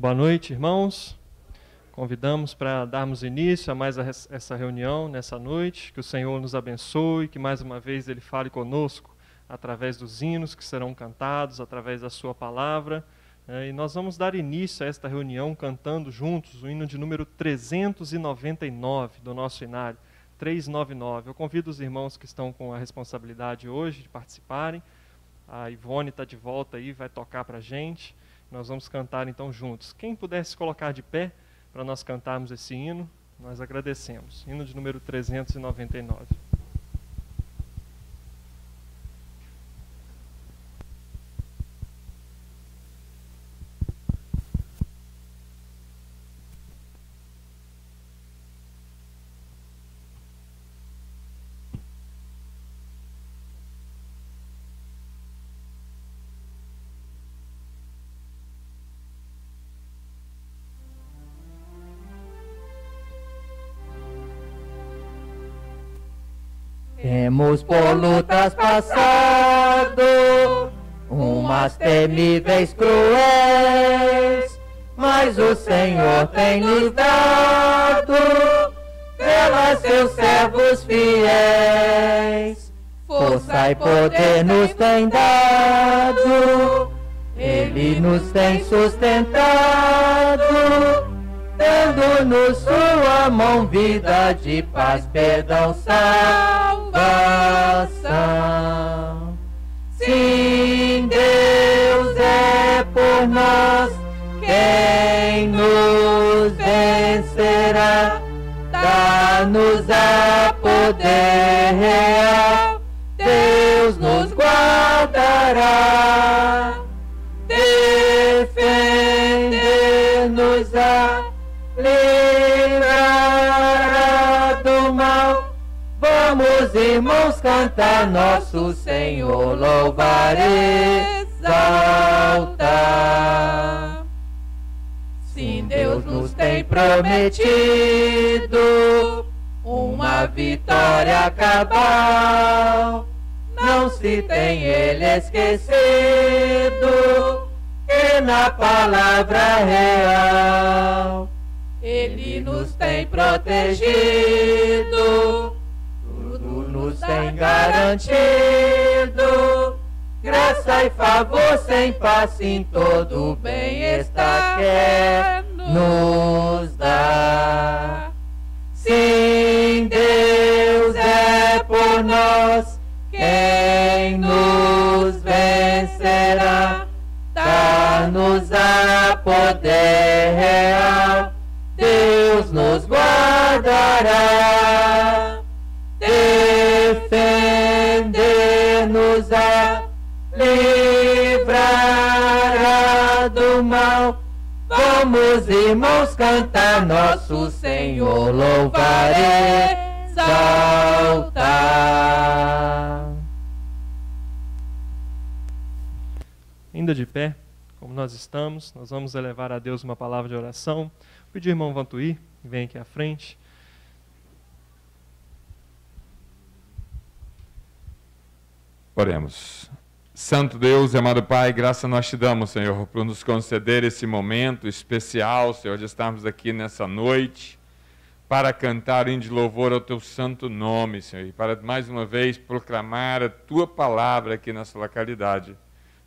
Boa noite, irmãos. Convidamos para darmos início a mais essa reunião nessa noite. Que o Senhor nos abençoe, que mais uma vez Ele fale conosco através dos hinos que serão cantados, através da sua palavra. E nós vamos dar início a esta reunião cantando juntos o hino de número 399 do nosso inário, 399. Eu convido os irmãos que estão com a responsabilidade hoje de participarem. A Ivone está de volta aí, vai tocar para a gente. Nós vamos cantar então juntos. Quem puder se colocar de pé para nós cantarmos esse hino, nós agradecemos. Hino de número 399. Temos por lutas passado, umas temíveis cruéis, mas o Senhor tem nos dado, pelas seus servos fiéis. Força e poder nos tem dado, Ele nos tem sustentado, dando-nos sua mão, vida de paz, perdão, salvação. Sim, Deus é por nós, quem nos vencerá? Dá-nos a poder real, Deus nos guardará, defender-nos-á, livrará do mal. Vamos, irmãos, cantar nosso Senhor, louvar e exaltar. Sim, Deus nos tem prometido uma vitória cabal. Não se tem Ele esquecido que na palavra real Ele nos tem protegido, tudo nos tem garantido, graça e favor sem passo, em todo bem-estar quer nos dar. Sim, Deus é por nós, quem nos vencerá? Dá-nos a poder real, Deus nos guardará, defender-nos-á, livrará do mal. Vamos, irmãos, cantar nosso Senhor, louvar e exaltar. Ainda de pé, como nós estamos, nós vamos elevar a Deus uma palavra de oração. Pedir ao irmão Vantuí, que vem aqui à frente. Oremos. Santo Deus e amado Pai, graça nós te damos, Senhor, por nos conceder esse momento especial, Senhor, de estarmos aqui nessa noite para cantar em de louvor ao teu santo nome, Senhor, e para mais uma vez proclamar a tua palavra aqui nessa localidade.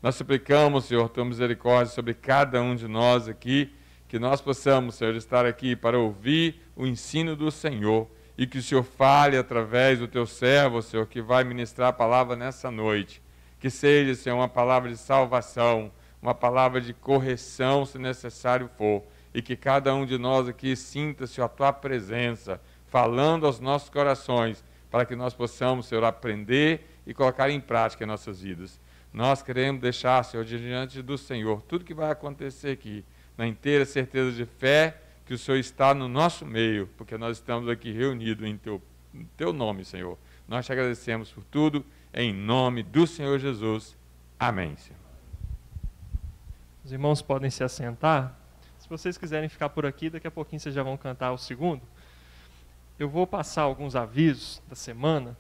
Nós suplicamos, Senhor, tua misericórdia sobre cada um de nós aqui, que nós possamos, Senhor, estar aqui para ouvir o ensino do Senhor e que o Senhor fale através do teu servo, Senhor, que vai ministrar a palavra nessa noite. Que seja, Senhor, uma palavra de salvação, uma palavra de correção, se necessário for, e que cada um de nós aqui sinta, Senhor, a tua presença, falando aos nossos corações, para que nós possamos, Senhor, aprender e colocar em prática em nossas vidas. Nós queremos deixar, Senhor, diante do Senhor, tudo que vai acontecer aqui, na inteira certeza de fé, que o Senhor está no nosso meio, porque nós estamos aqui reunidos em teu nome, Senhor. Nós te agradecemos por tudo, em nome do Senhor Jesus. Amém, Senhor. Os irmãos podem se assentar. Se vocês quiserem ficar por aqui, daqui a pouquinho vocês já vão cantar o segundo. Eu vou passar alguns avisos da semana.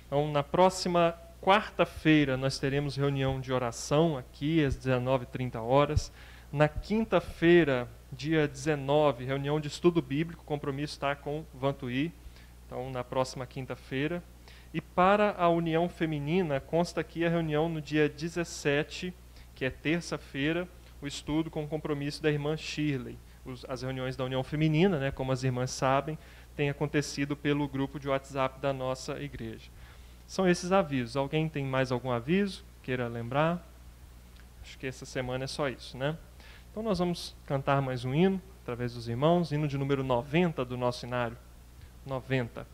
Então, na próxima quarta-feira, nós teremos reunião de oração aqui às 19h30. Na quinta-feira, dia 19, reunião de estudo bíblico, o compromisso está com Vantuí, então na próxima quinta-feira. E para a União Feminina, consta aqui a reunião no dia 17, que é terça-feira, o estudo com o compromisso da irmã Shirley. As reuniões da União Feminina, né, como as irmãs sabem, têm acontecido pelo grupo de WhatsApp da nossa igreja. São esses avisos. Alguém tem mais algum aviso? Queira lembrar? Acho que essa semana é só isso, né? Então nós vamos cantar mais um hino, através dos irmãos, hino de número 90 do nosso inário. 90.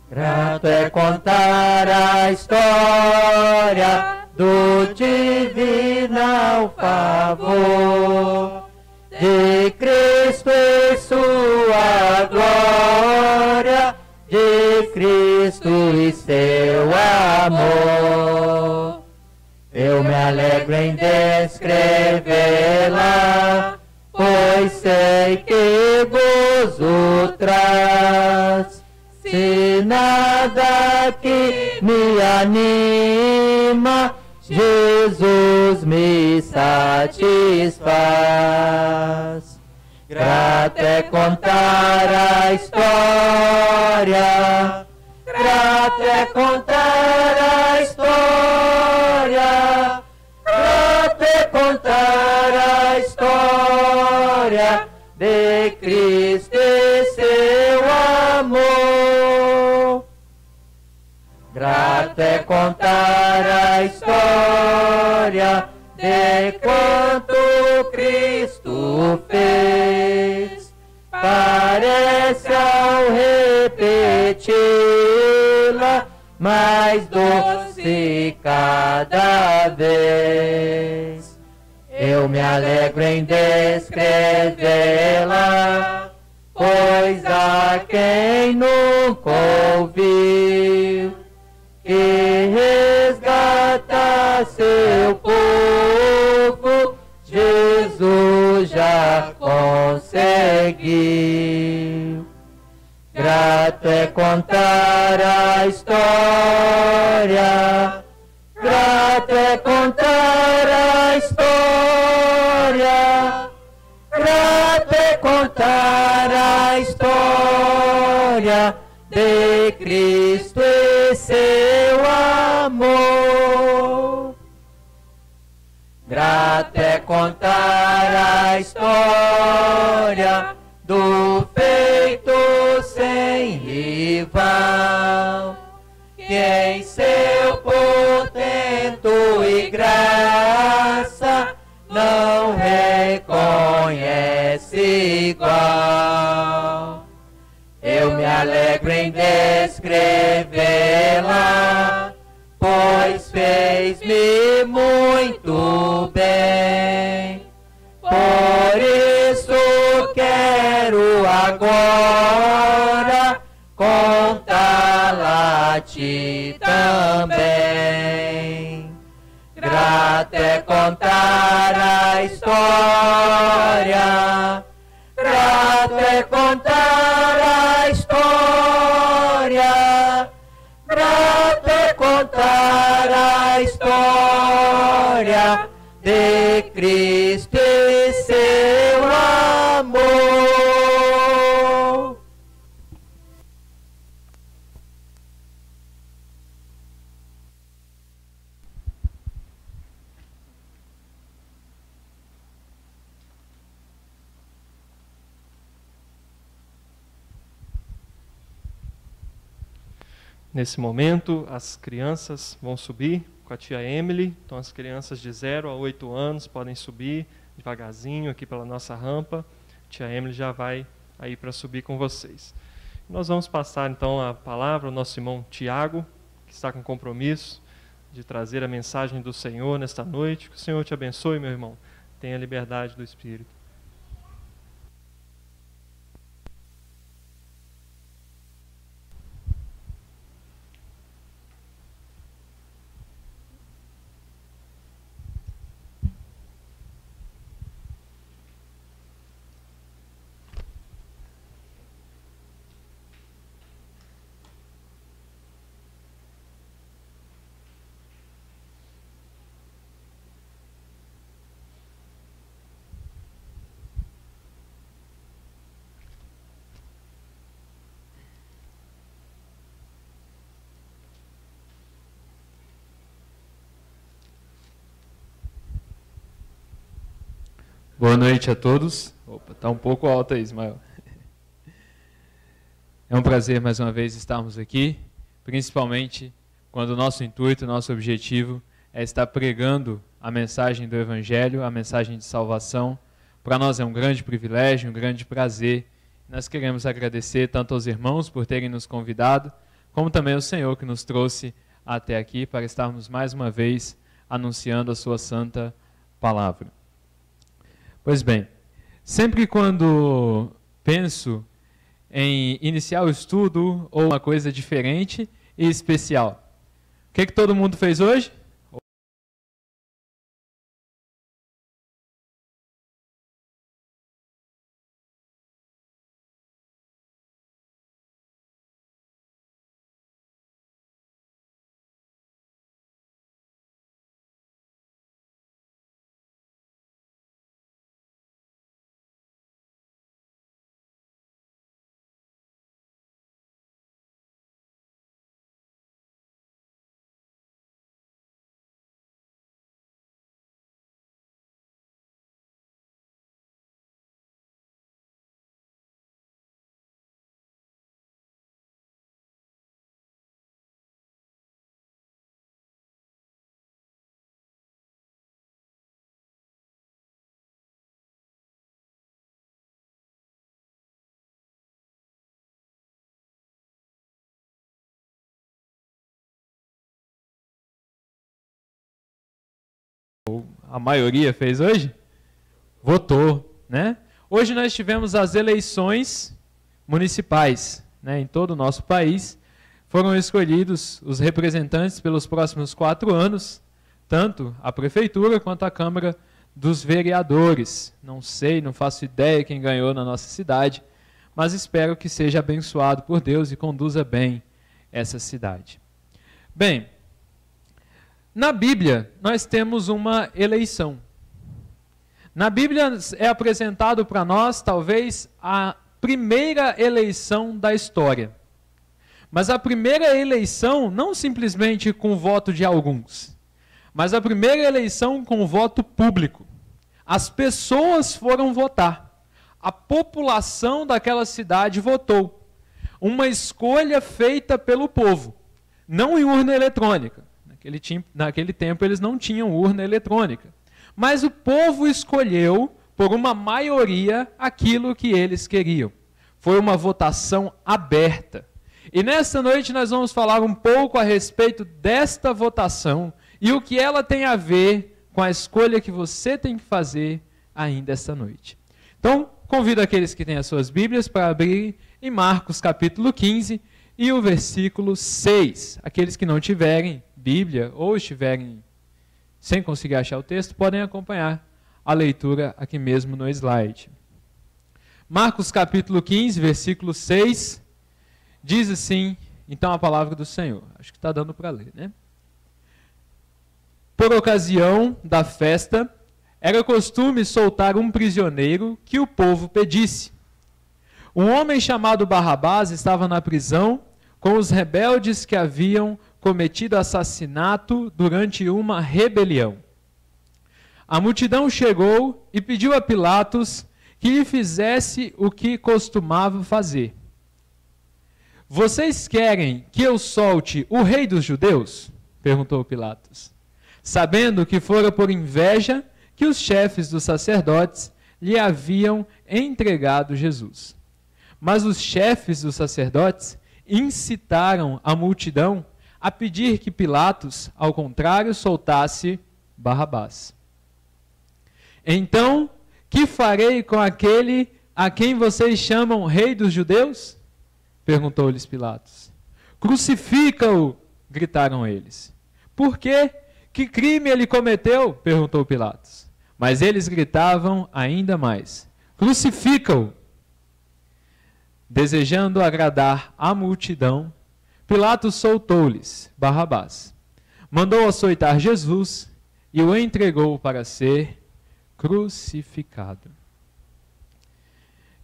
Grato é contar a história do divino favor de Cristo e sua glória, de Cristo e seu amor. Eu me alegro em descrevê-la, pois sei que gozo traz. Se nada que me anima, Jesus me satisfaz. Grato é contar a história, grato é contar a história, grato é contar a história de Cristo e seu amor. Grato é contar a história de quanto Cristo fez. Parece ao repeti-la mais doce cada vez. Eu me alegro em descrevê-la, pois há quem nunca ouviu, que resgata seu povo, Jesus já conseguiu. Grato é contar a história, grato é contar a história, grato é contar a história de Cristo e seu amor. Grato é contar a história do feito sem rival, que em seu portento e graça não reconhece igual. Eu me alegro em descrevê-la, pois fez-me muito bem. Por isso quero agora contá-la a ti também. Grato é contar a história, grato é contar a história, grato é contar a história de Cristo e seu amor. Nesse momento, as crianças vão subir com a tia Emily. Então, as crianças de 0 a 8 anos podem subir devagarzinho aqui pela nossa rampa. A tia Emily já vai aí para subir com vocês. Nós vamos passar então a palavra ao nosso irmão Tiago, que está com compromisso de trazer a mensagem do Senhor nesta noite. Que o Senhor te abençoe, meu irmão. Tenha liberdade do Espírito. Boa noite a todos. Opa, está um pouco alto aí, Ismael. É um prazer mais uma vez estarmos aqui, principalmente quando o nosso intuito, o nosso objetivo é estar pregando a mensagem do Evangelho, a mensagem de salvação. Para nós é um grande privilégio, um grande prazer. Nós queremos agradecer tanto aos irmãos por terem nos convidado, como também ao Senhor que nos trouxe até aqui para estarmos mais uma vez anunciando a sua santa palavra. Pois bem, sempre quando penso em iniciar o estudo ou uma coisa diferente e especial, o que todo mundo fez hoje? A maioria fez hoje? Votou, né? Hoje nós tivemos as eleições municipais, né? Em todo o nosso país. Foram escolhidos os representantes pelos próximos 4 anos, tanto a prefeitura quanto a Câmara dos Vereadores. Não sei, não faço ideia quem ganhou na nossa cidade, mas espero que seja abençoado por Deus e conduza bem essa cidade. Bem, na Bíblia, nós temos uma eleição. Na Bíblia é apresentado para nós, talvez, a primeira eleição da história. Mas a primeira eleição, não simplesmente com o voto de alguns, mas a primeira eleição com o voto público. As pessoas foram votar. A população daquela cidade votou. Uma escolha feita pelo povo, não em urna eletrônica. Naquele tempo eles não tinham urna eletrônica. Mas o povo escolheu, por uma maioria, aquilo que eles queriam. Foi uma votação aberta. E nesta noite nós vamos falar um pouco a respeito desta votação e o que ela tem a ver com a escolha que você tem que fazer ainda esta noite. Então, convido aqueles que têm as suas Bíblias para abrir em Marcos capítulo 15 e o versículo 6. Aqueles que não tiverem Bíblia ou estiverem sem conseguir achar o texto, podem acompanhar a leitura aqui mesmo no slide. Marcos capítulo 15, versículo 6, diz assim, então a palavra do Senhor. Acho que está dando para ler, né? Por ocasião da festa, era costume soltar um prisioneiro que o povo pedisse. Um homem chamado Barrabás estava na prisão com os rebeldes que haviam cometido assassinato durante uma rebelião. A multidão chegou e pediu a Pilatos que lhe fizesse o que costumava fazer. Vocês querem que eu solte o rei dos judeus? Perguntou Pilatos, sabendo que fora por inveja que os chefes dos sacerdotes lhe haviam entregado Jesus. Mas os chefes dos sacerdotes incitaram a multidão a pedir que Pilatos, ao contrário, soltasse Barrabás. Então, que farei com aquele a quem vocês chamam rei dos judeus? Perguntou-lhes Pilatos. Crucifica-o, gritaram eles. Por quê? Que crime ele cometeu? Perguntou Pilatos. Mas eles gritavam ainda mais. Crucifica-o! Desejando agradar a multidão, Pilatos soltou-lhes Barrabás. Mandou açoitar Jesus e o entregou para ser crucificado.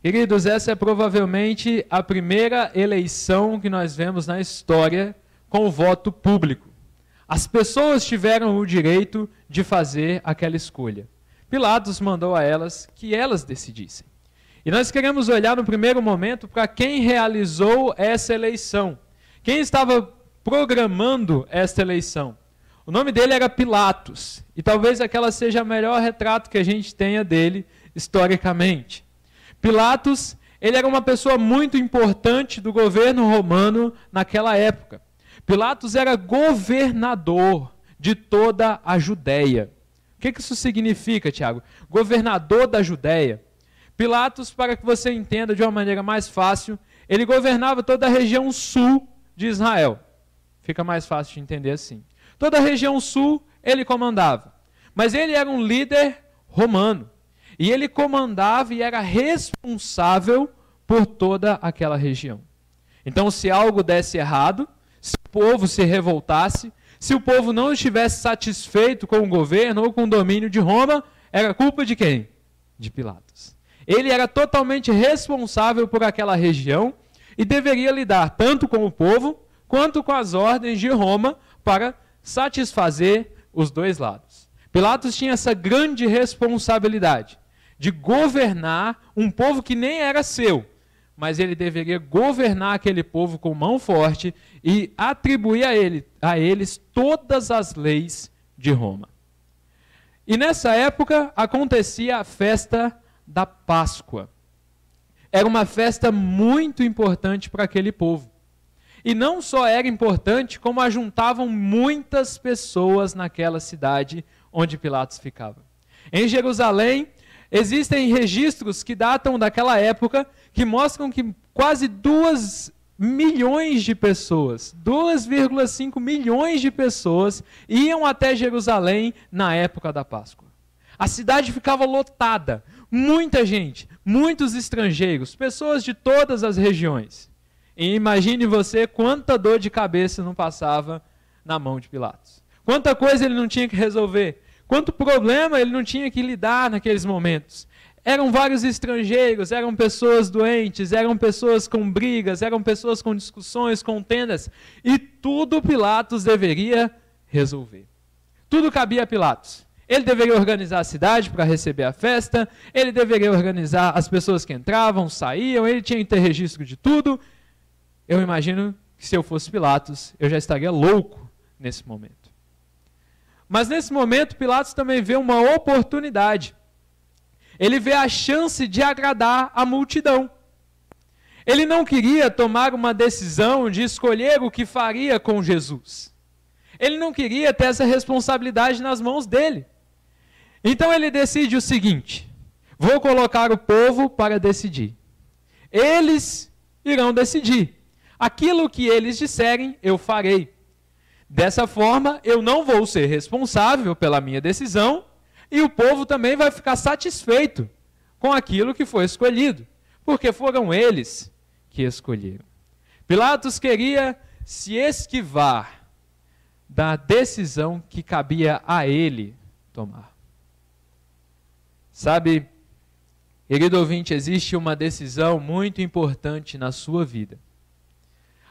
Queridos, essa é provavelmente a primeira eleição que nós vemos na história com o voto público. As pessoas tiveram o direito de fazer aquela escolha. Pilatos mandou a elas que elas decidissem. E nós queremos olhar no primeiro momento para quem realizou essa eleição. Quem estava programando esta eleição? O nome dele era Pilatos. E talvez aquela seja o melhor retrato que a gente tenha dele historicamente. Pilatos, ele era uma pessoa muito importante do governo romano naquela época. Pilatos era governador de toda a Judéia. O que isso significa, Tiago? Governador da Judéia. Pilatos, para que você entenda de uma maneira mais fácil, ele governava toda a região sul de Israel. Fica mais fácil de entender assim. Toda a região sul ele comandava. Mas ele era um líder romano. E ele comandava e era responsável por toda aquela região. Então, se algo desse errado, se o povo se revoltasse, se o povo não estivesse satisfeito com o governo ou com o domínio de Roma, era culpa de quem? De Pilatos. Ele era totalmente responsável por aquela região e deveria lidar tanto com o povo quanto com as ordens de Roma para satisfazer os dois lados. Pilatos tinha essa grande responsabilidade de governar um povo que nem era seu, mas ele deveria governar aquele povo com mão forte e atribuir a eles todas as leis de Roma. E nessa época acontecia a festa da Páscoa. Era uma festa muito importante para aquele povo. E não só era importante, como ajuntavam muitas pessoas naquela cidade onde Pilatos ficava. Em Jerusalém, existem registros que datam daquela época que mostram que quase 2 milhões de pessoas, 2,5 milhões de pessoas iam até Jerusalém na época da Páscoa. A cidade ficava lotada, muita gente, muitos estrangeiros, pessoas de todas as regiões. E imagine você quanta dor de cabeça não passava na mão de Pilatos. Quanta coisa ele não tinha que resolver. Quanto problema ele não tinha que lidar naqueles momentos. Eram vários estrangeiros, eram pessoas doentes, eram pessoas com brigas, eram pessoas com discussões, contendas. E tudo Pilatos deveria resolver. Tudo cabia a Pilatos. Ele deveria organizar a cidade para receber a festa, ele deveria organizar as pessoas que entravam, saíam, ele tinha que ter registro de tudo. Eu imagino que se eu fosse Pilatos, eu já estaria louco nesse momento. Mas nesse momento, Pilatos também vê uma oportunidade. Ele vê a chance de agradar a multidão. Ele não queria tomar uma decisão de escolher o que faria com Jesus. Ele não queria ter essa responsabilidade nas mãos dele. Então ele decide o seguinte: vou colocar o povo para decidir. Eles irão decidir. Aquilo que eles disserem, eu farei. Dessa forma, eu não vou ser responsável pela minha decisão e o povo também vai ficar satisfeito com aquilo que foi escolhido, porque foram eles que escolheram. Pilatos queria se esquivar da decisão que cabia a ele tomar. Sabe, querido ouvinte, existe uma decisão muito importante na sua vida.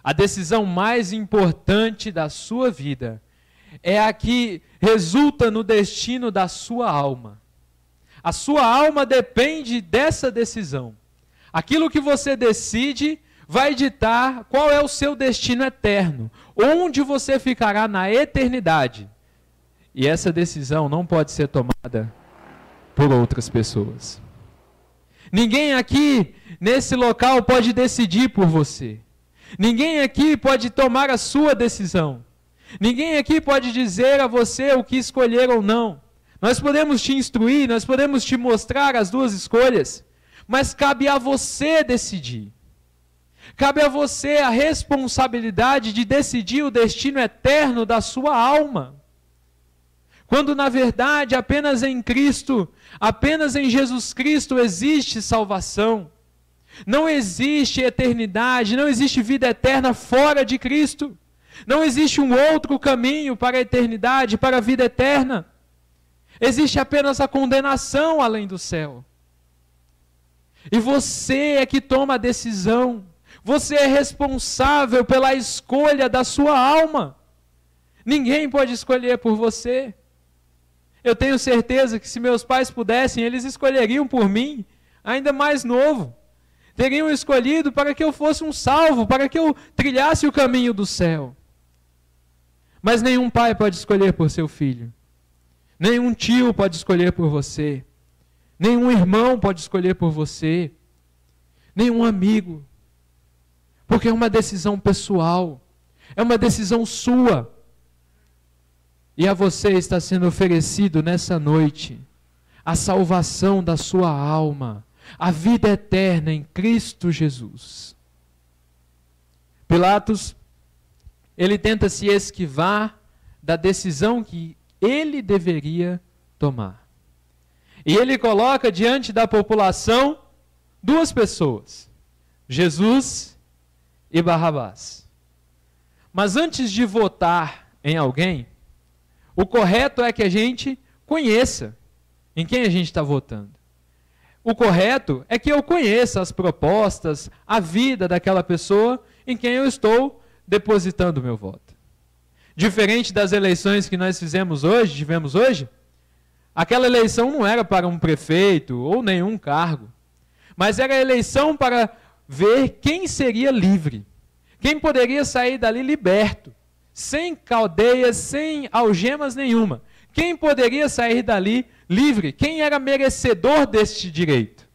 A decisão mais importante da sua vida é a que resulta no destino da sua alma. A sua alma depende dessa decisão. Aquilo que você decide vai ditar qual é o seu destino eterno, onde você ficará na eternidade. E essa decisão não pode ser tomada por outras pessoas. Ninguém aqui nesse local pode decidir por você. Ninguém aqui pode tomar a sua decisão. Ninguém aqui pode dizer a você o que escolher ou não. Nós podemos te instruir, nós podemos te mostrar as duas escolhas, mas cabe a você decidir. Cabe a você a responsabilidade de decidir o destino eterno da sua alma. Quando na verdade apenas em Cristo, apenas em Jesus Cristo existe salvação. Não existe eternidade, não existe vida eterna fora de Cristo. Não existe um outro caminho para a eternidade, para a vida eterna. Existe apenas a condenação além do céu. E você é que toma a decisão. Você é responsável pela escolha da sua alma. Ninguém pode escolher por você. Eu tenho certeza que se meus pais pudessem, eles escolheriam por mim, ainda mais novo. Teriam escolhido para que eu fosse um salvo, para que eu trilhasse o caminho do céu. Mas nenhum pai pode escolher por seu filho. Nenhum tio pode escolher por você. Nenhum irmão pode escolher por você. Nenhum amigo. Porque é uma decisão pessoal. É uma decisão sua. E a você está sendo oferecido nessa noite a salvação da sua alma, a vida eterna em Cristo Jesus. Pilatos, ele tenta se esquivar da decisão que ele deveria tomar. E ele coloca diante da população duas pessoas, Jesus e Barrabás. Mas antes de votar em alguém, o correto é que a gente conheça em quem a gente está votando. O correto é que eu conheça as propostas, a vida daquela pessoa em quem eu estou depositando o meu voto. Diferente das eleições que nós tivemos hoje, aquela eleição não era para um prefeito ou nenhum cargo, mas era a eleição para ver quem seria livre, quem poderia sair dali liberto, sem cadeias, sem algemas nenhuma. Quem poderia sair dali livre? Quem era merecedor deste direito?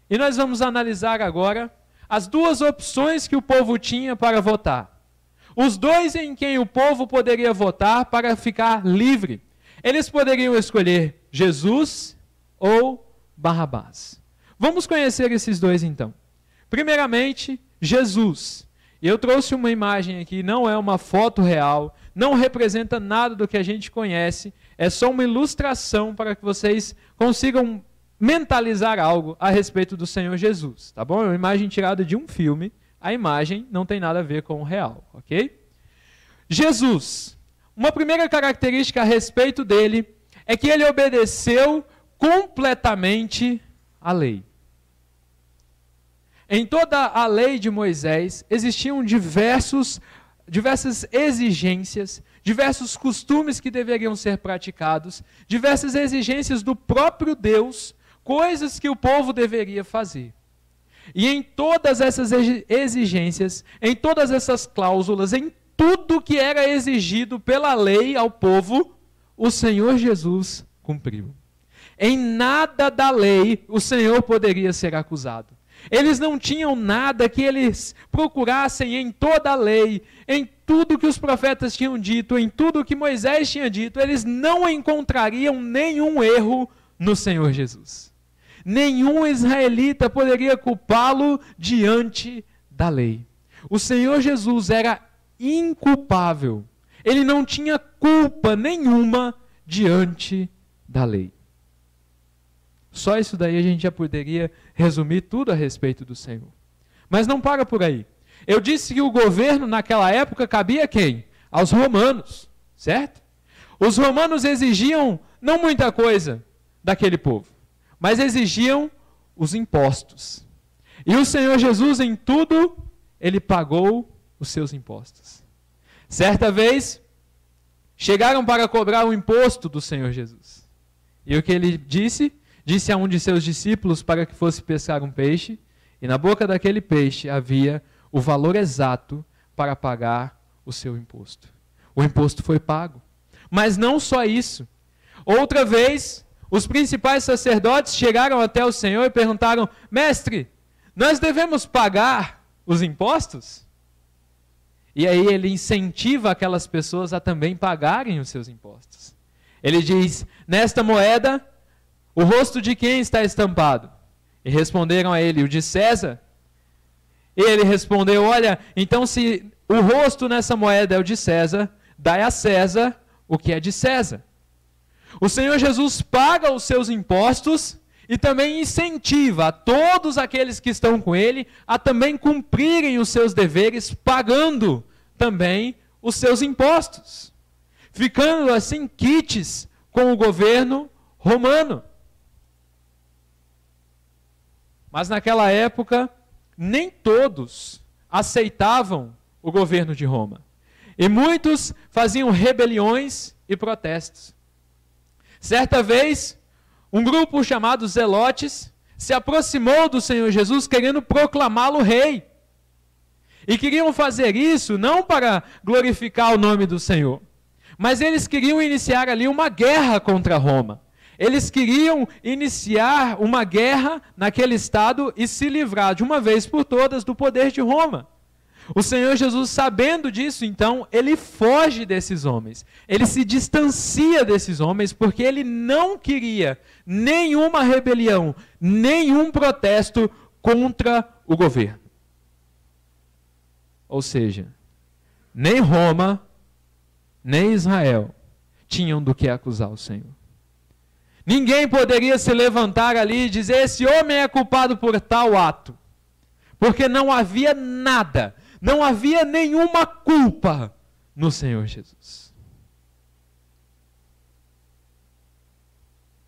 E nós vamos analisar agora as duas opções que o povo tinha para votar. Os dois em quem o povo poderia votar para ficar livre. Eles poderiam escolher Jesus ou Barrabás. Vamos conhecer esses dois então. Primeiramente, Jesus. E eu trouxe uma imagem aqui, não é uma foto real, não representa nada do que a gente conhece, é só uma ilustração para que vocês consigam mentalizar algo a respeito do Senhor Jesus, tá bom? É uma imagem tirada de um filme, a imagem não tem nada a ver com o real, ok? Jesus, uma primeira característica a respeito dele é que ele obedeceu completamente à lei. Em toda a lei de Moisés existiam diversas exigências, diversos costumes que deveriam ser praticados, diversas exigências do próprio Deus, coisas que o povo deveria fazer. E em todas essas exigências, em todas essas cláusulas, em tudo que era exigido pela lei ao povo, o Senhor Jesus cumpriu. Em nada da lei o Senhor poderia ser acusado. Eles não tinham nada que eles procurassem em toda a lei, em tudo que os profetas tinham dito, em tudo que Moisés tinha dito, eles não encontrariam nenhum erro no Senhor Jesus. Nenhum israelita poderia culpá-lo diante da lei. O Senhor Jesus era inculpável. Ele não tinha culpa nenhuma diante da lei. Só isso daí a gente já poderia resumir tudo a respeito do Senhor. Mas não para por aí. Eu disse que o governo naquela época cabia a quem? Aos romanos, certo? Os romanos exigiam não muita coisa daquele povo, mas exigiam os impostos. E o Senhor Jesus, em tudo, ele pagou os seus impostos. Certa vez, chegaram para cobrar o imposto do Senhor Jesus. E o que ele disse? Disse a um de seus discípulos para que fosse pescar um peixe, e na boca daquele peixe havia o valor exato para pagar o seu imposto. O imposto foi pago. Mas não só isso. Outra vez, os principais sacerdotes chegaram até o Senhor e perguntaram: Mestre, nós devemos pagar os impostos? E aí ele incentiva aquelas pessoas a também pagarem os seus impostos. Ele diz: nesta moeda, o rosto de quem está estampado? E responderam a ele: o de César. E ele respondeu: olha, então se o rosto nessa moeda é o de César, dai a César o que é de César. O Senhor Jesus paga os seus impostos e também incentiva a todos aqueles que estão com ele a também cumprirem os seus deveres, pagando também os seus impostos, ficando assim quites com o governo romano. Mas naquela época, nem todos aceitavam o governo de Roma. E muitos faziam rebeliões e protestos. Certa vez, um grupo chamado Zelotes se aproximou do Senhor Jesus querendo proclamá-lo rei. E queriam fazer isso não para glorificar o nome do Senhor, mas eles queriam iniciar ali uma guerra contra Roma. Eles queriam iniciar uma guerra naquele estado e se livrar de uma vez por todas do poder de Roma. O Senhor Jesus, sabendo disso, então, ele foge desses homens. Ele se distancia desses homens porque ele não queria nenhuma rebelião, nenhum protesto contra o governo. Ou seja, nem Roma, nem Israel tinham do que acusar o Senhor. Ninguém poderia se levantar ali e dizer: esse homem é culpado por tal ato. Porque não havia nada, não havia nenhuma culpa no Senhor Jesus.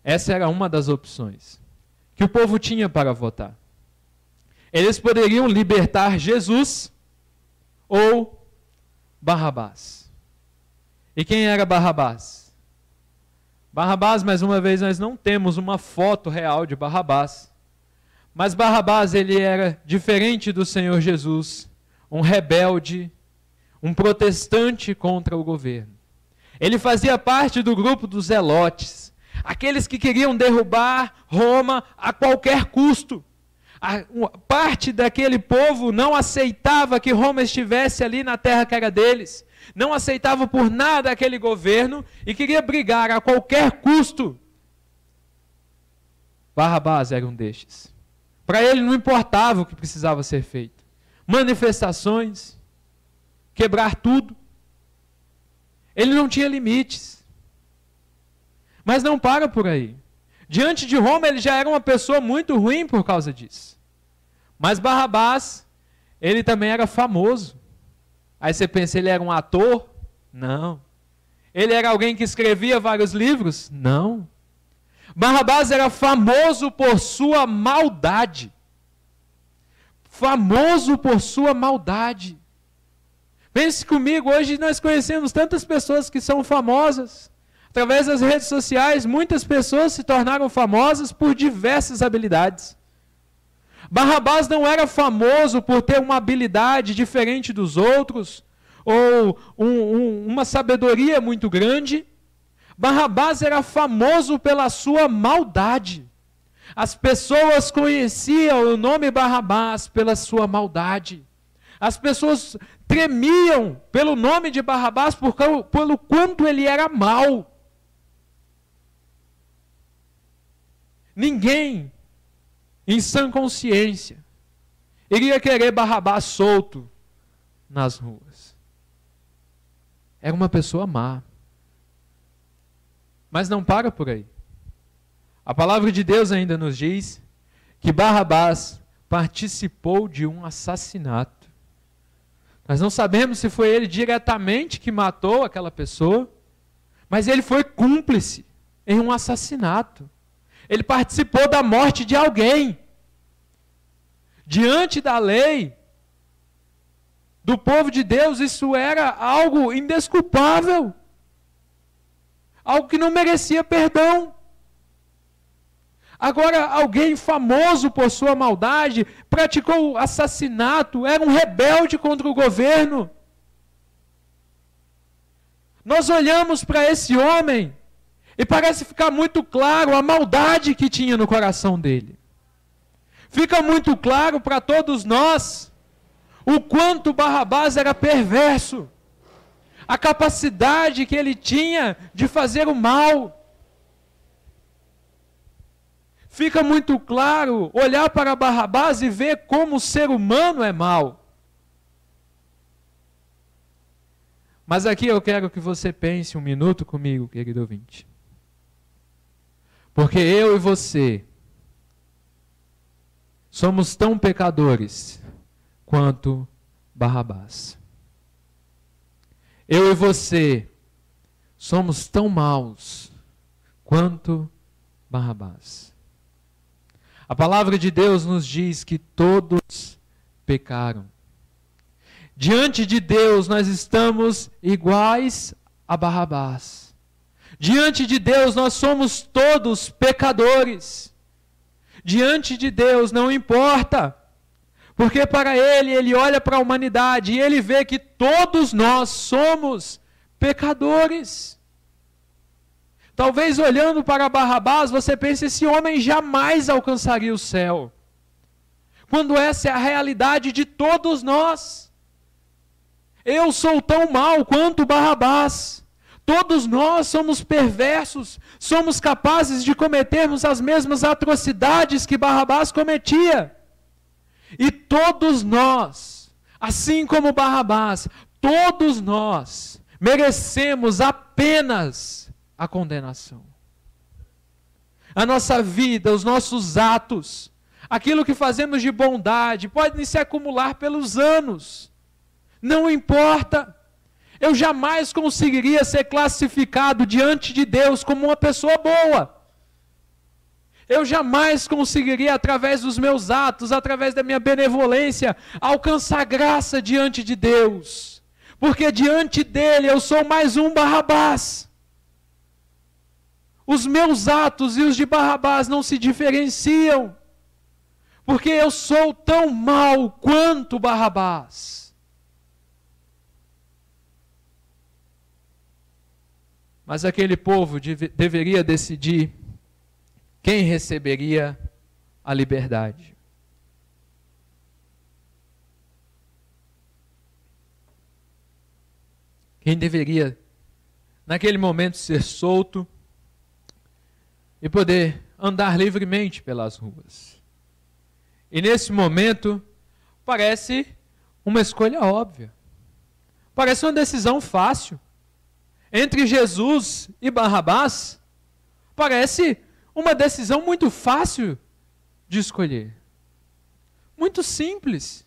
Essa era uma das opções que o povo tinha para votar. Eles poderiam libertar Jesus ou Barrabás. E quem era Barrabás? Barrabás, mais uma vez, nós não temos uma foto real de Barrabás. Mas Barrabás, ele era diferente do Senhor Jesus, um rebelde, um protestante contra o governo. Ele fazia parte do grupo dos zelotes, aqueles que queriam derrubar Roma a qualquer custo. Parte daquele povo não aceitava que Roma estivesse ali na terra que era deles, não aceitava por nada aquele governo e queria brigar a qualquer custo. Barrabás era um destes. Para ele não importava o que precisava ser feito. Manifestações, quebrar tudo. Ele não tinha limites. Mas não para por aí. Diante de Roma ele já era uma pessoa muito ruim por causa disso. Mas Barrabás, ele também era famoso. Aí você pensa, ele era um ator? Não. Ele era alguém que escrevia vários livros? Não. Barrabás era famoso por sua maldade. Famoso por sua maldade. Pense comigo, hoje nós conhecemos tantas pessoas que são famosas. Através das redes sociais, muitas pessoas se tornaram famosas por diversas habilidades. Barrabás não era famoso por ter uma habilidade diferente dos outros, ou uma sabedoria muito grande. Barrabás era famoso pela sua maldade. As pessoas conheciam o nome Barrabás pela sua maldade. As pessoas tremiam pelo nome de Barrabás pelo quanto ele era mau. Ninguém, em sã consciência, iria querer Barrabás solto nas ruas. Era uma pessoa má. Mas não para por aí. A palavra de Deus ainda nos diz que Barrabás participou de um assassinato. Nós não sabemos se foi ele diretamente que matou aquela pessoa, mas ele foi cúmplice em um assassinato. Ele participou da morte de alguém. Diante da lei do povo de Deus, isso era algo indesculpável. Algo que não merecia perdão. Agora, alguém famoso por sua maldade, praticou assassinato, era um rebelde contra o governo. Nós olhamos para esse homem, E parece ficar muito claro a maldade que tinha no coração dele. Fica muito claro para todos nós o quanto Barrabás era perverso. A capacidade que ele tinha de fazer o mal. Fica muito claro olhar para Barrabás e ver como o ser humano é mau. Mas aqui eu quero que você pense um minuto comigo, querido ouvinte. Porque eu e você somos tão pecadores quanto Barrabás. Eu e você somos tão maus quanto Barrabás. A palavra de Deus nos diz que todos pecaram. Diante de Deus nós estamos iguais a Barrabás. Diante de Deus nós somos todos pecadores. Diante de Deus não importa, porque para Ele olha para a humanidade e Ele vê que todos nós somos pecadores. Talvez olhando para Barrabás você pense, esse homem jamais alcançaria o céu. Quando essa é a realidade de todos nós. Eu sou tão mau quanto Barrabás. Todos nós somos perversos, somos capazes de cometermos as mesmas atrocidades que Barrabás cometia. E todos nós, assim como Barrabás, todos nós merecemos apenas a condenação. A nossa vida, os nossos atos, aquilo que fazemos de bondade, podem se acumular pelos anos. Não importa. Eu jamais conseguiria ser classificado diante de Deus como uma pessoa boa. Eu jamais conseguiria, através dos meus atos, através da minha benevolência, alcançar graça diante de Deus. Porque diante dele eu sou mais um Barrabás. Os meus atos e os de Barrabás não se diferenciam. Porque eu sou tão mau quanto Barrabás. Mas aquele povo deveria decidir quem receberia a liberdade. Quem deveria, naquele momento, ser solto e poder andar livremente pelas ruas. E nesse momento, parece uma escolha óbvia. Parece uma decisão fácil. Entre Jesus e Barrabás, parece uma decisão muito fácil de escolher. Muito simples.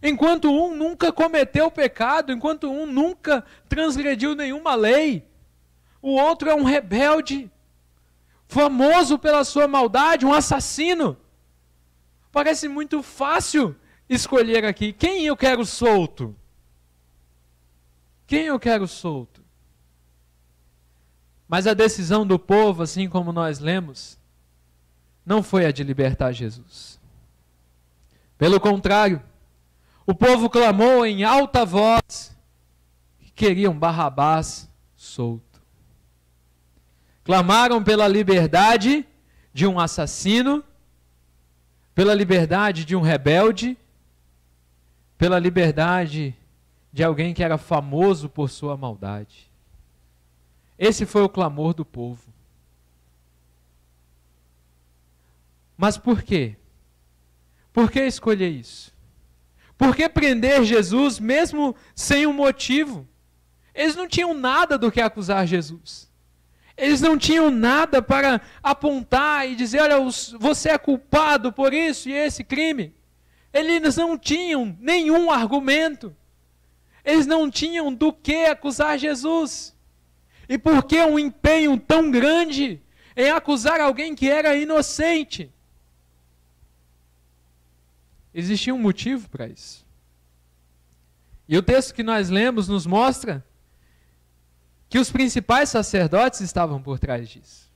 Enquanto um nunca cometeu pecado, enquanto um nunca transgrediu nenhuma lei, o outro é um rebelde, famoso pela sua maldade, um assassino. Parece muito fácil escolher aqui. Quem eu quero solto? Quem eu quero solto? Mas a decisão do povo, assim como nós lemos, não foi a de libertar Jesus. Pelo contrário, o povo clamou em alta voz que queriam Barrabás solto. Clamaram pela liberdade de um assassino, pela liberdade de um rebelde, pela liberdade de alguém que era famoso por sua maldade. Esse foi o clamor do povo. Mas por quê? Por que escolher isso? Por que prender Jesus mesmo sem um motivo? Eles não tinham nada do que acusar Jesus. Eles não tinham nada para apontar e dizer, olha, você é culpado por isso e esse crime. Eles não tinham nenhum argumento. Eles não tinham do que acusar Jesus. E por que um empenho tão grande em acusar alguém que era inocente? Existia um motivo para isso. E o texto que nós lemos nos mostra que os principais sacerdotes estavam por trás disso.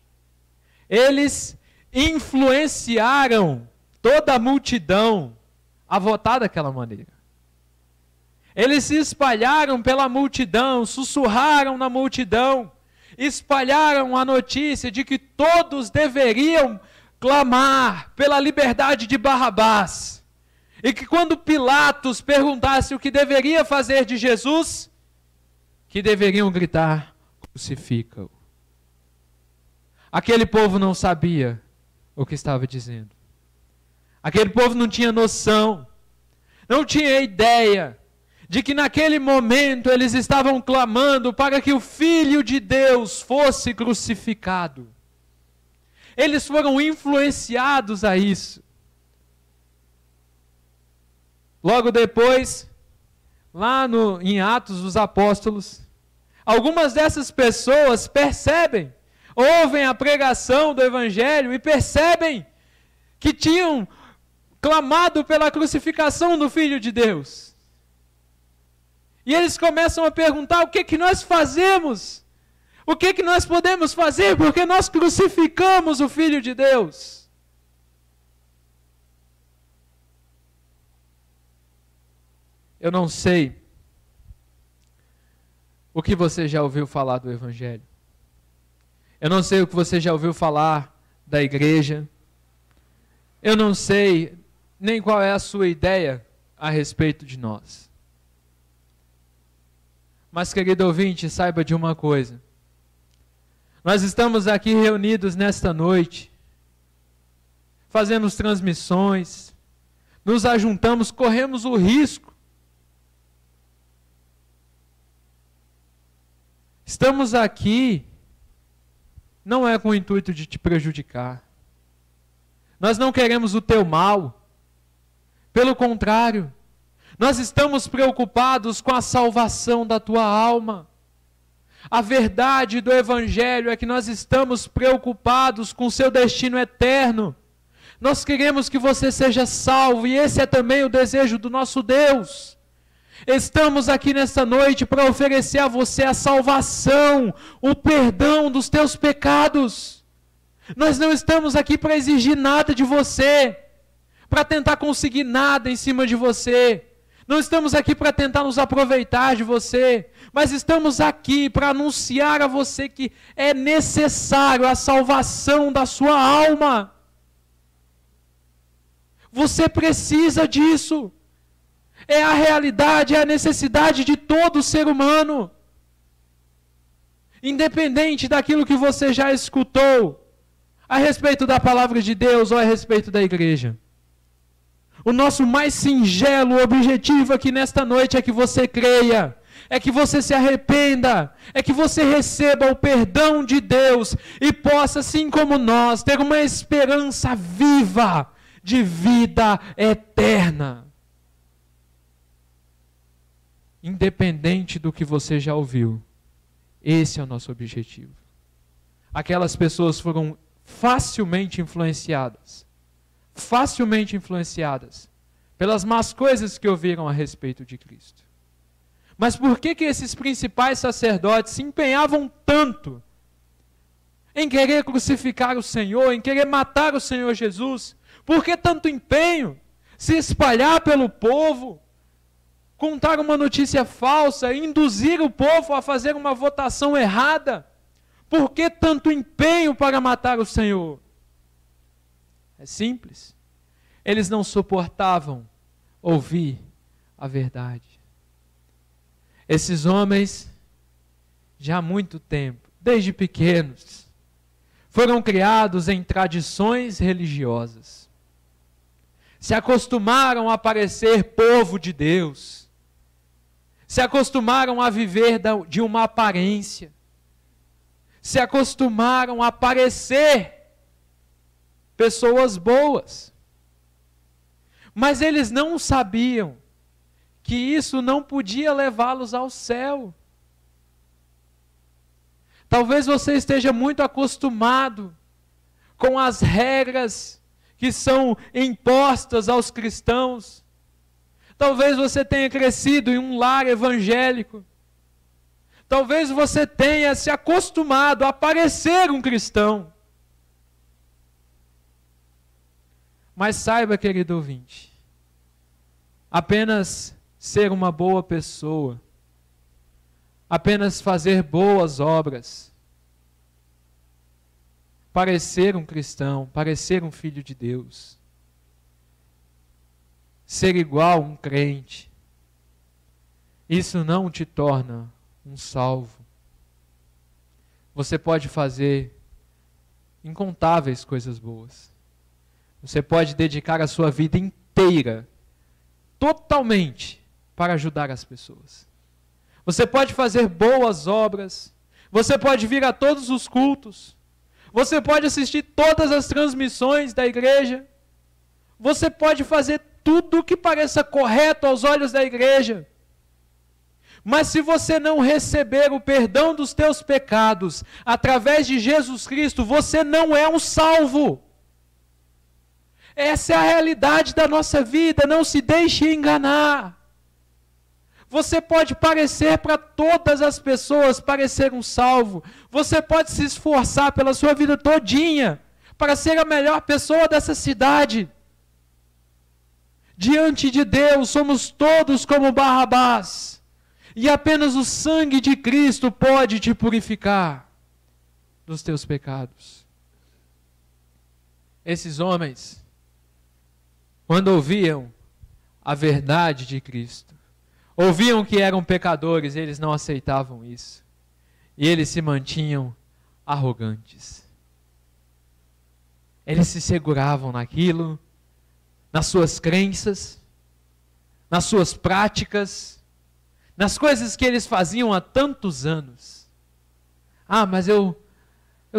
Eles influenciaram toda a multidão a votar daquela maneira. Eles se espalharam pela multidão, sussurraram na multidão espalharam a notícia de que todos deveriam clamar pela liberdade de Barrabás. E que quando Pilatos perguntasse o que deveria fazer de Jesus, que deveriam gritar: crucifica-o. Aquele povo não sabia o que estava dizendo. Aquele povo não tinha noção, não tinha ideia de que naquele momento eles estavam clamando para que o Filho de Deus fosse crucificado. Eles foram influenciados a isso. Logo depois, lá em Atos dos Apóstolos, algumas dessas pessoas percebem, ouvem a pregação do Evangelho e percebem que tinham clamado pela crucificação do Filho de Deus. E eles começam a perguntar: o que que nós fazemos? O que que nós podemos fazer? Porque nós crucificamos o Filho de Deus. Eu não sei o que você já ouviu falar do Evangelho. Eu não sei o que você já ouviu falar da igreja. Eu não sei nem qual é a sua ideia a respeito de nós. Mas, querido ouvinte, saiba de uma coisa. Nós estamos aqui reunidos nesta noite, fazendo transmissões, nos ajuntamos, corremos o risco. Estamos aqui, não é com o intuito de te prejudicar. Nós não queremos o teu mal. Pelo contrário, nós estamos preocupados com a salvação da tua alma. A verdade do Evangelho é que nós estamos preocupados com o seu destino eterno. Nós queremos que você seja salvo, e esse é também o desejo do nosso Deus. Estamos aqui nesta noite para oferecer a você a salvação, o perdão dos teus pecados. Nós não estamos aqui para exigir nada de você, para tentar conseguir nada em cima de você. Não estamos aqui para tentar nos aproveitar de você, mas estamos aqui para anunciar a você que é necessário a salvação da sua alma. Você precisa disso. É a realidade, é a necessidade de todo ser humano. Independente daquilo que você já escutou a respeito da palavra de Deus ou a respeito da igreja. O nosso mais singelo objetivo aqui nesta noite é que você creia, é que você se arrependa, é que você receba o perdão de Deus e possa, assim como nós, ter uma esperança viva de vida eterna. Independente do que você já ouviu, esse é o nosso objetivo. Aquelas pessoas foram facilmente influenciadas pelas más coisas que ouviram a respeito de Cristo. Mas por que esses principais sacerdotes se empenhavam tanto em querer crucificar o Senhor, em querer matar o Senhor Jesus? Por que tanto empenho? Se espalhar pelo povo, contar uma notícia falsa, induzir o povo a fazer uma votação errada? Por que tanto empenho para matar o Senhor? É simples. Eles não suportavam ouvir a verdade. Esses homens, já há muito tempo, desde pequenos, foram criados em tradições religiosas. Se acostumaram a parecer povo de Deus. Se acostumaram a viver de uma aparência. Se acostumaram a parecer pessoas boas. Mas eles não sabiam que isso não podia levá-los ao céu. Talvez você esteja muito acostumado com as regras que são impostas aos cristãos. Talvez você tenha crescido em um lar evangélico. Talvez você tenha se acostumado a parecer um cristão. Mas saiba, querido ouvinte, apenas ser uma boa pessoa, apenas fazer boas obras, parecer um cristão, parecer um filho de Deus, ser igual a um crente, isso não te torna um salvo. Você pode fazer incontáveis coisas boas. Você pode dedicar a sua vida inteira, totalmente, para ajudar as pessoas. Você pode fazer boas obras. Você pode vir a todos os cultos. Você pode assistir todas as transmissões da igreja. Você pode fazer tudo o que pareça correto aos olhos da igreja. Mas se você não receber o perdão dos teus pecados através de Jesus Cristo, você não é um salvo. Essa é a realidade da nossa vida, não se deixe enganar. Você pode parecer para todas as pessoas, parecer um salvo. Você pode se esforçar pela sua vida todinha para ser a melhor pessoa dessa cidade. Diante de Deus, somos todos como Barrabás. E apenas o sangue de Cristo pode te purificar dos teus pecados. Esses homens, quando ouviam a verdade de Cristo, ouviam que eram pecadores, eles não aceitavam isso. E eles se mantinham arrogantes. Eles se seguravam naquilo, nas suas crenças, nas suas práticas, nas coisas que eles faziam há tantos anos. Ah, mas eu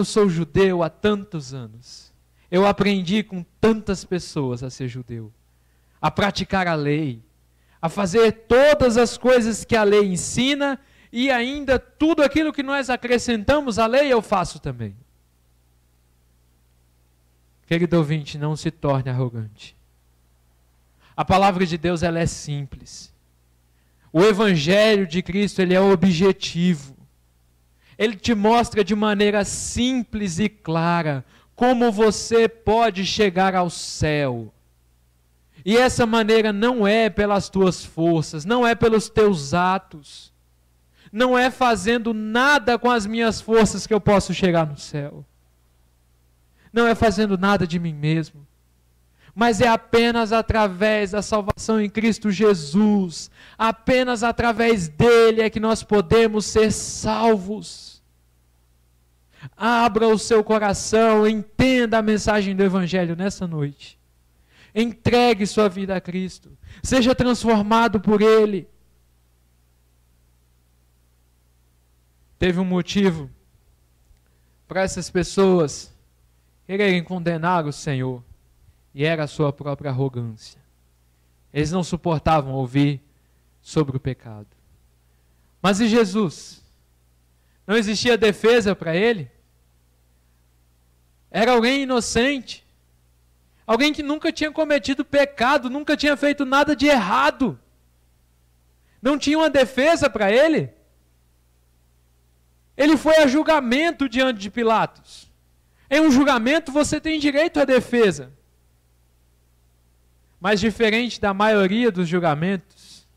sou judeu há tantos anos. Eu aprendi com tantas pessoas a ser judeu, a praticar a lei, a fazer todas as coisas que a lei ensina e ainda tudo aquilo que nós acrescentamos à lei eu faço também. Querido ouvinte, não se torne arrogante. A palavra de Deus, ela é simples. O Evangelho de Cristo, ele é objetivo. Ele te mostra de maneira simples e clara como você pode chegar ao céu. E essa maneira não é pelas tuas forças, não é pelos teus atos, não é fazendo nada com as minhas forças que eu posso chegar no céu. Não é fazendo nada de mim mesmo. Mas é apenas através da salvação em Cristo Jesus, apenas através dele é que nós podemos ser salvos. Abra o seu coração, entenda a mensagem do Evangelho nessa noite. Entregue sua vida a Cristo, seja transformado por ele. Teve um motivo para essas pessoas quererem condenar o Senhor. E era a sua própria arrogância. Eles não suportavam ouvir sobre o pecado. Mas e Jesus? Não existia defesa para ele? Era alguém inocente. Alguém que nunca tinha cometido pecado, nunca tinha feito nada de errado. Não tinha uma defesa para ele? Ele foi a julgamento diante de Pilatos. Em um julgamento você tem direito à defesa. Mas diferente da maioria dos julgamentos,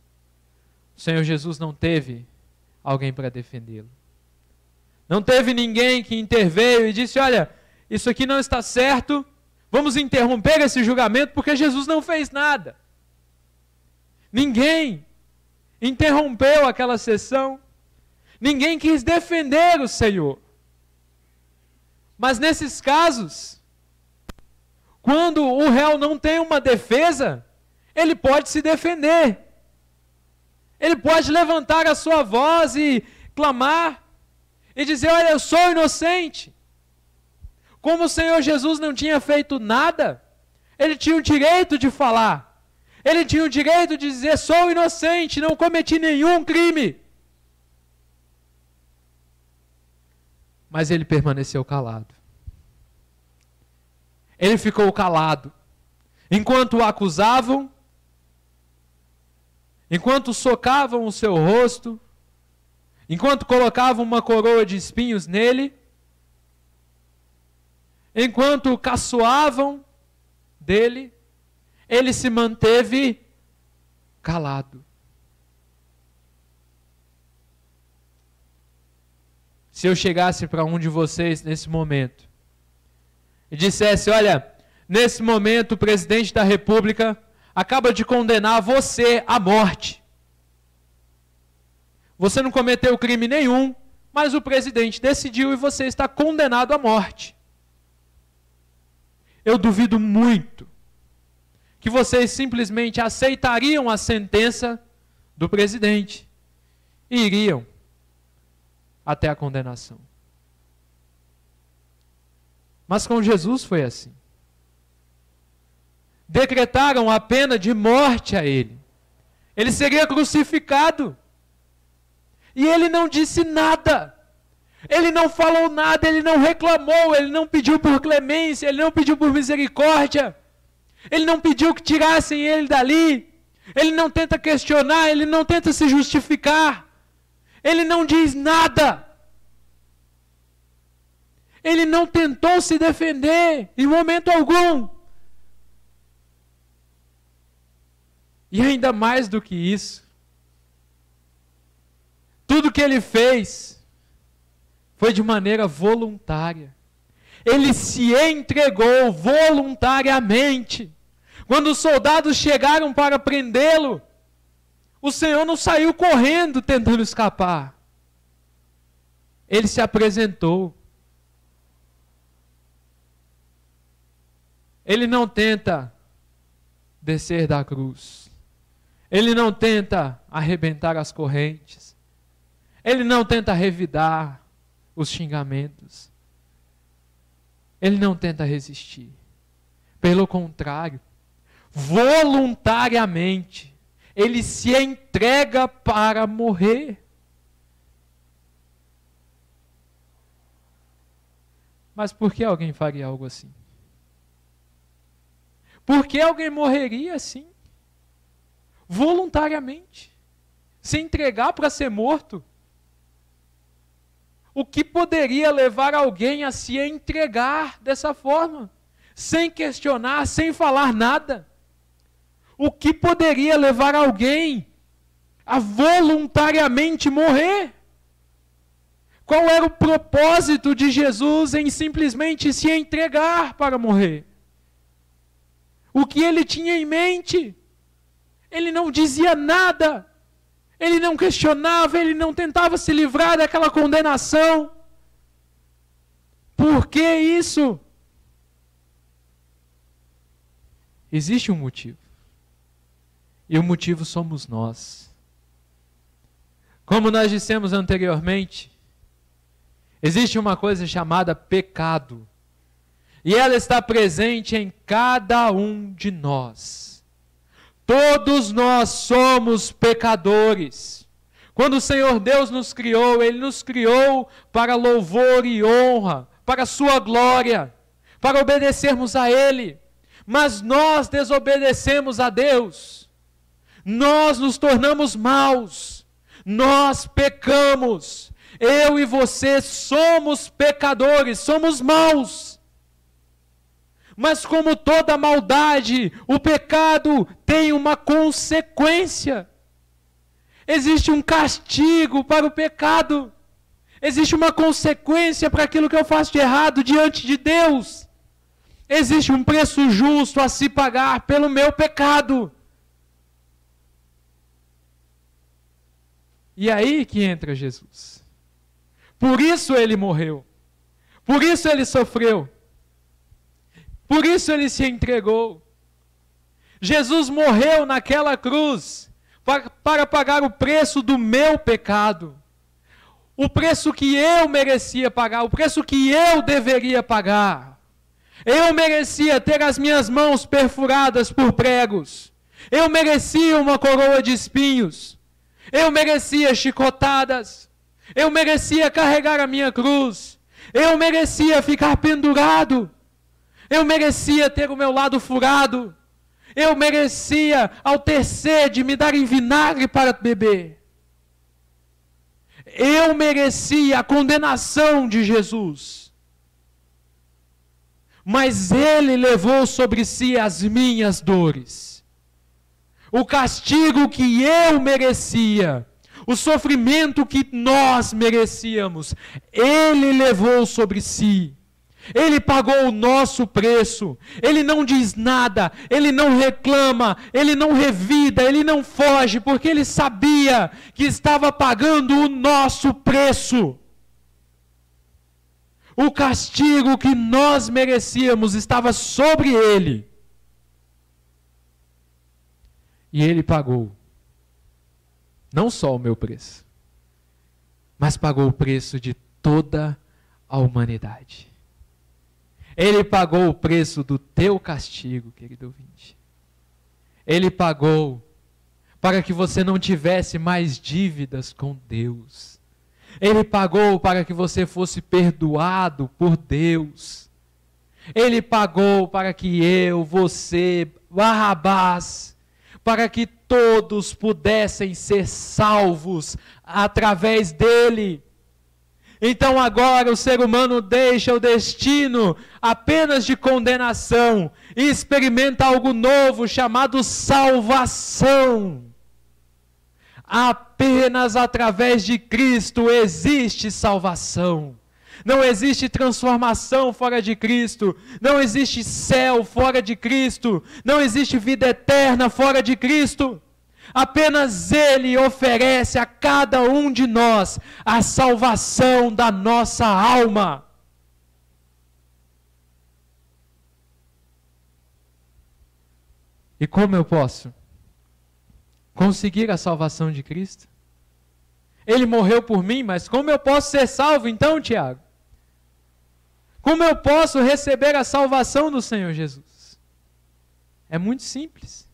o Senhor Jesus não teve alguém para defendê-lo. Não teve ninguém que interveio e disse, olha, isso aqui não está certo, vamos interromper esse julgamento porque Jesus não fez nada. Ninguém interrompeu aquela sessão, ninguém quis defender o Senhor. Mas nesses casos, quando o réu não tem uma defesa, ele pode se defender. Ele pode levantar a sua voz e clamar e dizer, olha, eu sou inocente. Como o Senhor Jesus não tinha feito nada, ele tinha o direito de falar. Ele tinha o direito de dizer, sou inocente, não cometi nenhum crime. Mas ele permaneceu calado. Ele ficou calado. Enquanto o acusavam, enquanto socavam o seu rosto, enquanto colocavam uma coroa de espinhos nele, enquanto caçoavam dele, ele se manteve calado. Se eu chegasse para um de vocês nesse momento e dissesse: olha, nesse momento o presidente da República acaba de condenar você à morte. Você não cometeu crime nenhum, mas o presidente decidiu e você está condenado à morte. Eu duvido muito que vocês simplesmente aceitariam a sentença do presidente e iriam até a condenação. Mas com Jesus foi assim. Decretaram a pena de morte a ele. Ele seria crucificado. E ele não disse nada. Ele não falou nada, ele não reclamou, ele não pediu por clemência, ele não pediu por misericórdia. Ele não pediu que tirassem ele dali. Ele não tenta questionar, ele não tenta se justificar. Ele não diz nada. Ele não tentou se defender em momento algum. E ainda mais do que isso, tudo que ele fez foi de maneira voluntária. Ele se entregou voluntariamente. Quando os soldados chegaram para prendê-lo, o Senhor não saiu correndo tentando escapar. Ele se apresentou. Ele não tenta descer da cruz. Ele não tenta arrebentar as correntes. Ele não tenta revidar os xingamentos. Ele não tenta resistir. Pelo contrário, voluntariamente, ele se entrega para morrer. Mas por que alguém faria algo assim? Por que alguém morreria assim? Voluntariamente. Se entregar para ser morto? O que poderia levar alguém a se entregar dessa forma? Sem questionar, sem falar nada? O que poderia levar alguém a voluntariamente morrer? Qual era o propósito de Jesus em simplesmente se entregar para morrer? O que ele tinha em mente? Ele não dizia nada. Ele não questionava, ele não tentava se livrar daquela condenação. Por que isso? Existe um motivo. E o motivo somos nós. Como nós dissemos anteriormente, existe uma coisa chamada pecado. E ela está presente em cada um de nós. Todos nós somos pecadores. Quando o Senhor Deus nos criou, Ele nos criou para louvor e honra, para a sua glória, para obedecermos a Ele. Mas nós desobedecemos a Deus. Nós nos tornamos maus. Nós pecamos. Eu e você somos pecadores, somos maus. Mas como toda maldade, o pecado tem uma consequência. Existe um castigo para o pecado. Existe uma consequência para aquilo que eu faço de errado diante de Deus. Existe um preço justo a se pagar pelo meu pecado. E aí que entra Jesus. Por isso ele morreu. Por isso ele sofreu. Por isso ele se entregou. Jesus morreu naquela cruz para pagar o preço do meu pecado. O preço que eu merecia pagar, o preço que eu deveria pagar. Eu merecia ter as minhas mãos perfuradas por pregos. Eu merecia uma coroa de espinhos. Eu merecia chicotadas. Eu merecia carregar a minha cruz. Eu merecia ficar pendurado. Eu merecia ter o meu lado furado. Eu merecia, ao ter sede, me darem vinagre para beber. Eu merecia a condenação de Jesus. Mas Ele levou sobre si as minhas dores. O castigo que eu merecia, o sofrimento que nós merecíamos, Ele levou sobre si. Ele pagou o nosso preço. Ele não diz nada, ele não reclama, ele não revida, ele não foge, porque ele sabia que estava pagando o nosso preço. O castigo que nós merecíamos estava sobre ele. E ele pagou não só o meu preço, mas pagou o preço de toda a humanidade. Ele pagou o preço do teu castigo, querido ouvinte. Ele pagou para que você não tivesse mais dívidas com Deus. Ele pagou para que você fosse perdoado por Deus. Ele pagou para que eu, você, Barrabás, para que todos pudessem ser salvos através dele. Então agora o ser humano deixa o destino apenas de condenação e experimenta algo novo chamado salvação. Apenas através de Cristo existe salvação. Não existe transformação fora de Cristo. Não existe céu fora de Cristo. Não existe vida eterna fora de Cristo. Apenas Ele oferece a cada um de nós a salvação da nossa alma. E como eu posso conseguir a salvação de Cristo? Ele morreu por mim, mas como eu posso ser salvo então, Tiago? Como eu posso receber a salvação do Senhor Jesus? É muito simples.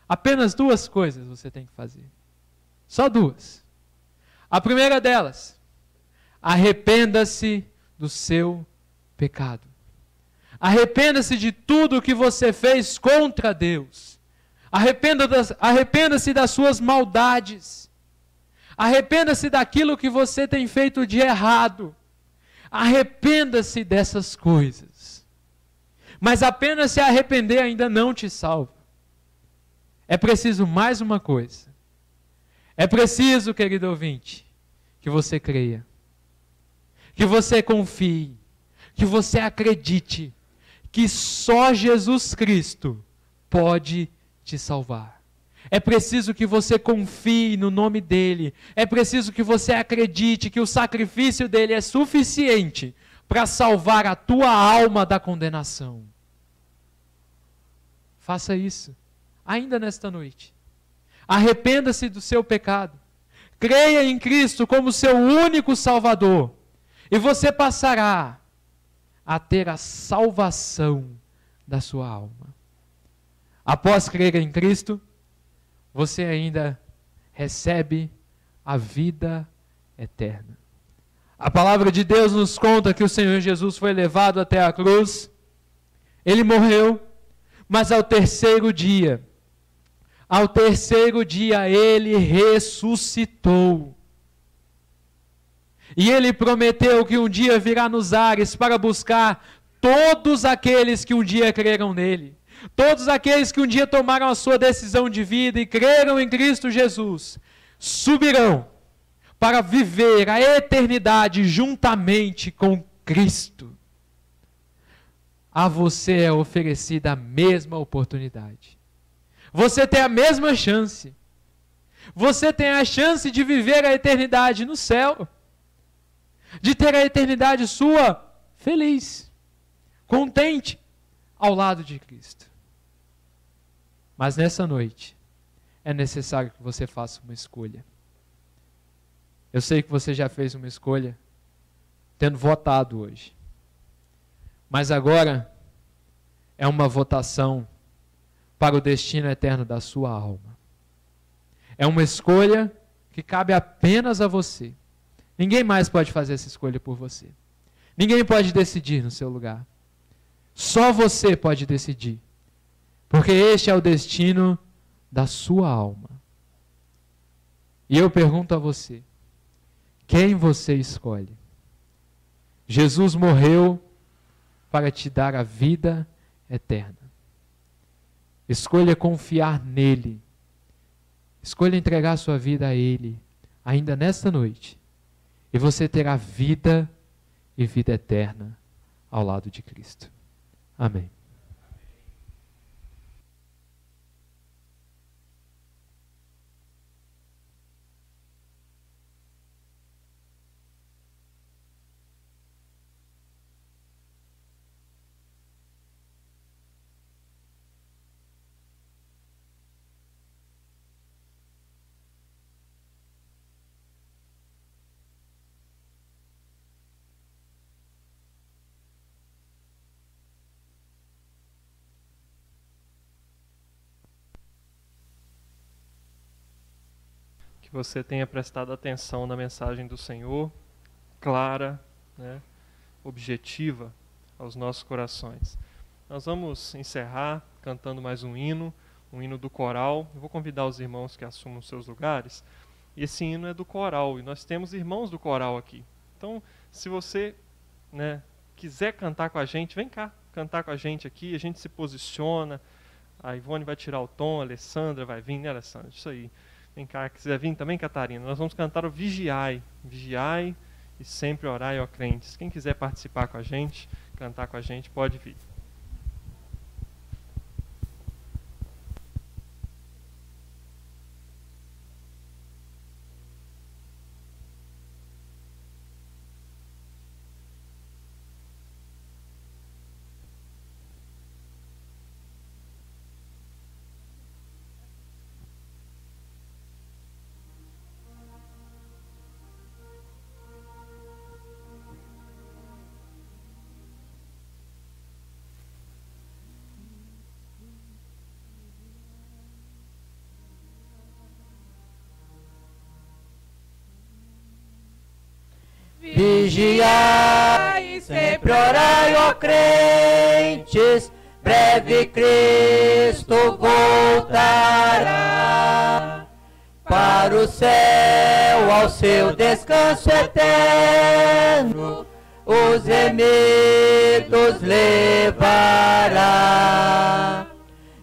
Apenas duas coisas você tem que fazer. Só duas. A primeira delas, arrependa-se do seu pecado. Arrependa-se de tudo que você fez contra Deus. Arrependa-se das suas maldades. Arrependa-se daquilo que você tem feito de errado. Arrependa-se dessas coisas. Mas apenas se arrepender ainda não te salva. É preciso mais uma coisa. É preciso, querido ouvinte, que você creia. Que você confie. Que você acredite que só Jesus Cristo pode te salvar. É preciso que você confie no nome dele. É preciso que você acredite que o sacrifício dele é suficiente para salvar a tua alma da condenação. Faça isso, ainda nesta noite. Arrependa-se do seu pecado. Creia em Cristo como seu único Salvador. E você passará a ter a salvação da sua alma. Após crer em Cristo, você ainda recebe a vida eterna. A palavra de Deus nos conta que o Senhor Jesus foi levado até a cruz. Ele morreu, mas ao terceiro dia ele ressuscitou. E ele prometeu que um dia virá nos ares para buscar todos aqueles que um dia creram nele. Todos aqueles que um dia tomaram a sua decisão de vida e creram em Cristo Jesus, subirão para viver a eternidade juntamente com Cristo. A você é oferecida a mesma oportunidade. Você tem a mesma chance. Você tem a chance de viver a eternidade no céu. De ter a eternidade sua feliz, contente, ao lado de Cristo. Mas nessa noite, é necessário que você faça uma escolha. Eu sei que você já fez uma escolha, tendo votado hoje. Mas agora, é uma votação para o destino eterno da sua alma. É uma escolha que cabe apenas a você. Ninguém mais pode fazer essa escolha por você. Ninguém pode decidir no seu lugar. Só você pode decidir. Porque este é o destino da sua alma. E eu pergunto a você, quem você escolhe? Jesus morreu para te dar a vida eterna. Escolha confiar nele. Escolha entregar sua vida a ele, ainda nesta noite. E você terá vida e vida eterna ao lado de Cristo. Amém. Que você tenha prestado atenção na mensagem do Senhor, clara, né, objetiva aos nossos corações. Nós vamos encerrar cantando mais um hino do coral. Eu vou convidar os irmãos que assumam seus lugares. E esse hino é do coral, e nós temos irmãos do coral aqui. Então, se você, né, quiser cantar com a gente, vem cá cantar com a gente aqui, a gente se posiciona. A Ivone vai tirar o tom, a Alessandra vai vir, né, Alessandra? Isso aí. Vem cá, quiser vir também, Catarina. Nós vamos cantar o Vigiai. Vigiai e sempre orai, ó crentes. Quem quiser participar com a gente, cantar com a gente, pode vir. Vigiai, sempre orai, ó crentes, breve Cristo voltará. Para o céu, ao seu descanso eterno, os remidos levará.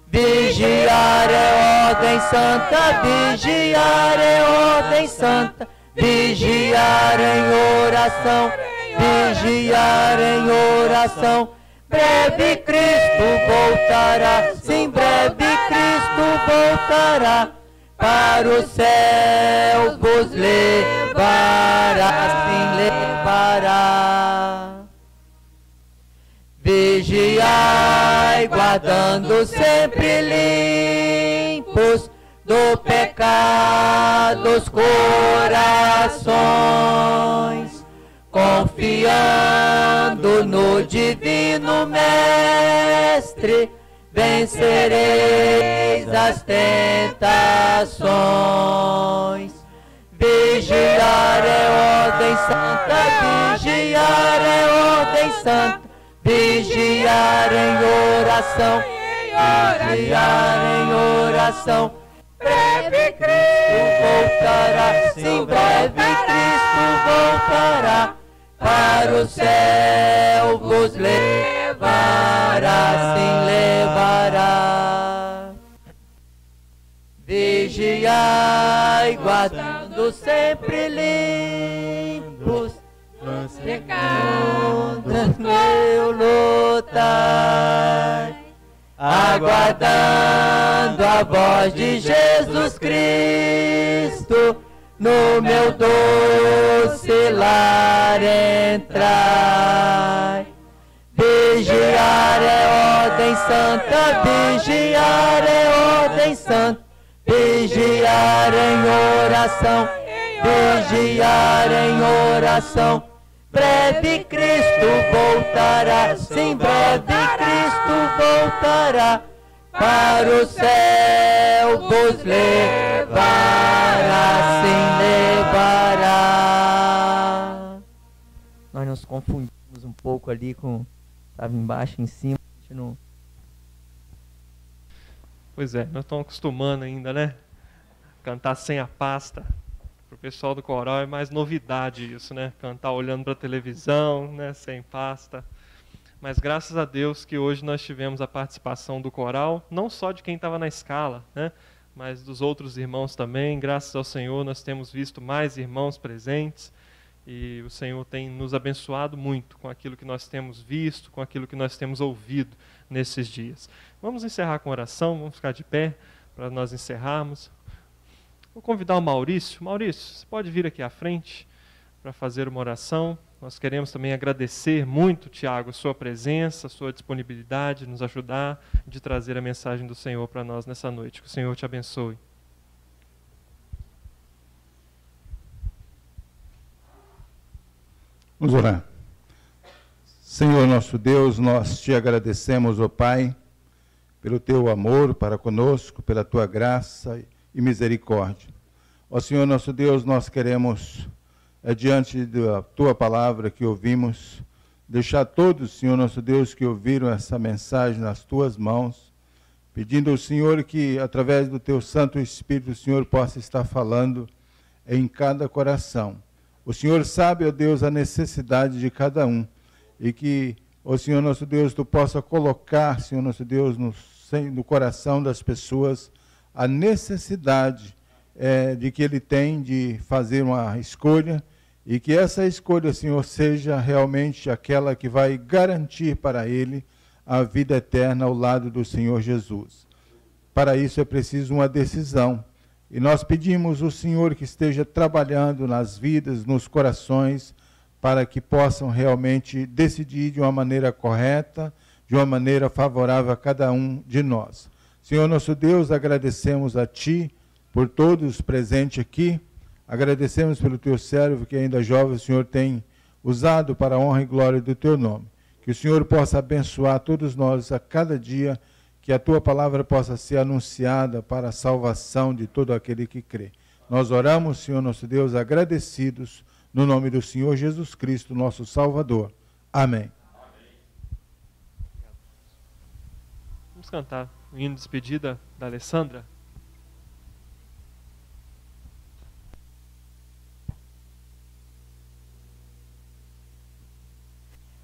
Vigiar é ordem santa, vigiar é ordem santa, vigiar em oração, vigiar em oração. Breve Cristo voltará, sim, breve Cristo voltará. Para o céu vos levará, sim, levará. Vigiai, guardando sempre limpos do pecado os corações, confiando no divino Mestre, vencereis as tentações. Vigiar é ordem santa, vigiar é ordem santa, vigiar em oração, vigiar em oração. Breve Cristo voltará, sim, breve Cristo voltará. Para o céu vos levará, sim, levará. Vigiai, guardando sempre limpos os pecados meu lutar, aguardando a voz de Jesus Cristo no meu doce lar entrar. Vigiar é ordem santa, vigiar é ordem santa, vigiar em oração, vigiar em oração. Breve Cristo voltará, sim, breve Cristo voltará. Para o céu vos levará, sim, levará. Nós nos confundimos um pouco ali com... Estava embaixo, em cima, a gente não... Pois é, nós estamos acostumando ainda, né? Cantar sem a pasta. Para o pessoal do coral é mais novidade isso, né? Cantar olhando para a televisão, né? Sem pasta. Mas graças a Deus que hoje nós tivemos a participação do coral, não só de quem estava na escala, né? Mas dos outros irmãos também. Graças ao Senhor nós temos visto mais irmãos presentes. E o Senhor tem nos abençoado muito com aquilo que nós temos visto, com aquilo que nós temos ouvido nesses dias. Vamos encerrar com oração, vamos ficar de pé para nós encerrarmos. Vou convidar o Maurício. Maurício, você pode vir aqui à frente para fazer uma oração. Nós queremos também agradecer muito, Tiago, a sua presença, a sua disponibilidade, nos ajudar de trazer a mensagem do Senhor para nós nessa noite. Que o Senhor te abençoe. Vamos orar. Senhor nosso Deus, nós te agradecemos, ó Pai, pelo teu amor para conosco, pela tua graça e misericórdia. Ó Senhor nosso Deus, nós queremos, diante da tua palavra que ouvimos, deixar todos, Senhor nosso Deus, que ouviram essa mensagem nas tuas mãos, pedindo ao Senhor que, através do teu Santo Espírito, o Senhor possa estar falando em cada coração. O Senhor sabe, ó Deus, a necessidade de cada um, e que, ó Senhor nosso Deus, tu possa colocar, Senhor nosso Deus, no coração das pessoas a necessidade de que ele tem de fazer uma escolha, e que essa escolha, Senhor, seja realmente aquela que vai garantir para ele a vida eterna ao lado do Senhor Jesus. Para isso é preciso uma decisão. E nós pedimos ao Senhor que esteja trabalhando nas vidas, nos corações, para que possam realmente decidir de uma maneira correta, de uma maneira favorável a cada um de nós. Senhor nosso Deus, agradecemos a Ti por todos presentes aqui, agradecemos pelo Teu servo que ainda jovem o Senhor tem usado para a honra e glória do Teu nome. Que o Senhor possa abençoar todos nós a cada dia, que a Tua palavra possa ser anunciada para a salvação de todo aquele que crê. Nós oramos, Senhor nosso Deus, agradecidos, no nome do Senhor Jesus Cristo, nosso Salvador. Amém. Vamos cantar o hino de despedida da Alessandra.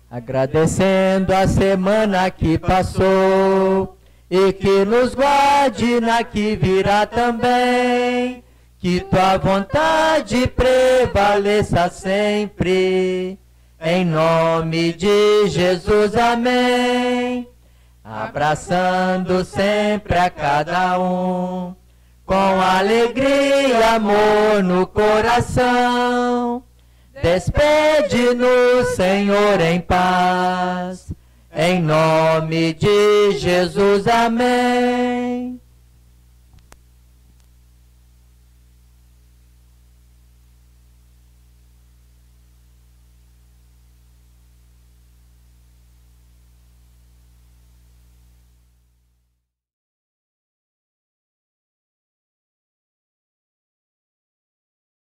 Agradecendo a semana que passou e que nos guarde na que virá também, que tua vontade prevaleça sempre, em nome de Jesus, amém. Abraçando sempre a cada um, com alegria e amor no coração, despede-nos, Senhor, em paz. Em nome de Jesus, amém.